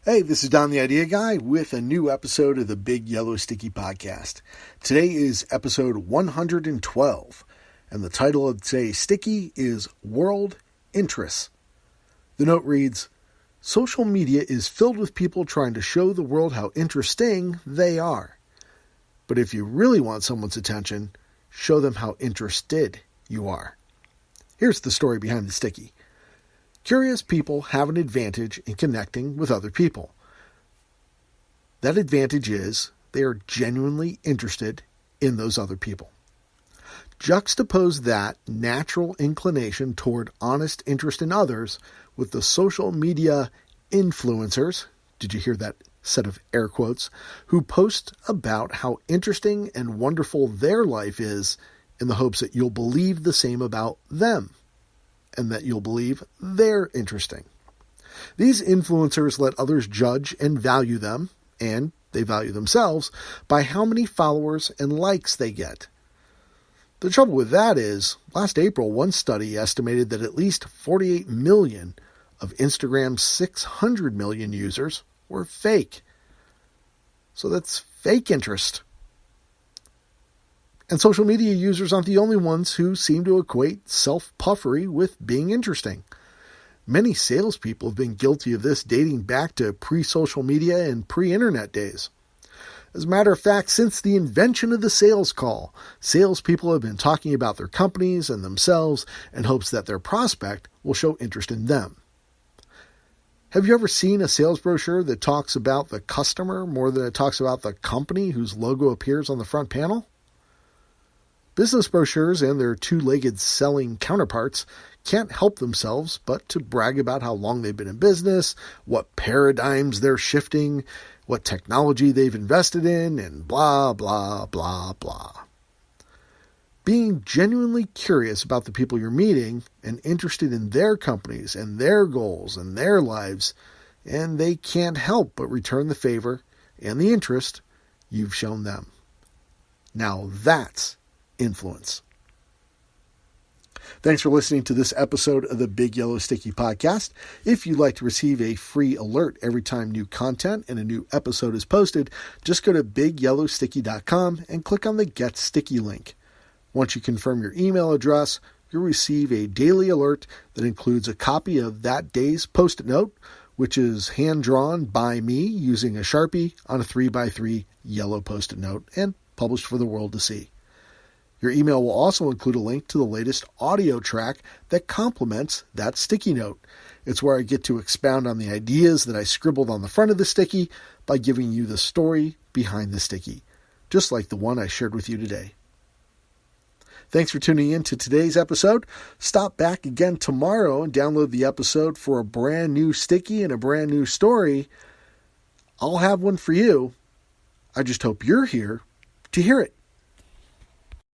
Hey, this is Don the Idea Guy with a new episode of the Big Yellow Sticky Podcast. Today is episode 112, and the title of today's sticky is World Interests. The note reads, social media is filled with people trying to show the world how interesting they are. But if you really want someone's attention, show them how interested you are. Here's the story behind the sticky. Curious people have an advantage in connecting with other people. That advantage is they are genuinely interested in those other people. Juxtapose that natural inclination toward honest interest in others with the social media influencers, did you hear that set of air quotes, who post about how interesting and wonderful their life is in the hopes that you'll believe the same about them, and that you'll believe they're interesting. These influencers let others judge and value them, and they value themselves, by how many followers and likes they get. The trouble with that is, last April, one study estimated that at least 48 million of Instagram's 600 million users were fake. So that's fake interest. And social media users aren't the only ones who seem to equate self-puffery with being interesting. Many salespeople have been guilty of this dating back to pre-social media and pre-internet days. As a matter of fact, since the invention of the sales call, salespeople have been talking about their companies and themselves in hopes that their prospect will show interest in them. Have you ever seen a sales brochure that talks about the customer more than it talks about the company whose logo appears on the front panel? Business brochures and their two-legged selling counterparts can't help themselves but to brag about how long they've been in business, what paradigms they're shifting, what technology they've invested in, and blah, blah, blah, blah. Being genuinely curious about the people you're meeting and interested in their companies and their goals and their lives, and they can't help but return the favor and the interest you've shown them. Now that's influence. Thanks for listening to this episode of the Big Yellow Sticky Podcast. If you'd like to receive a free alert every time new content and a new episode is posted, just go to bigyellowsticky.com and click on the Get Sticky link. Once you confirm your email address, you'll receive a daily alert that includes a copy of that day's Post-it note, which is hand-drawn by me using a Sharpie on a 3x3 yellow Post-it note and published for the world to see. Your email will also include a link to the latest audio track that complements that sticky note. It's where I get to expound on the ideas that I scribbled on the front of the sticky by giving you the story behind the sticky, just like the one I shared with you today. Thanks for tuning in to today's episode. Stop back again tomorrow and download the episode for a brand new sticky and a brand new story. I'll have one for you. I just hope you're here to hear it.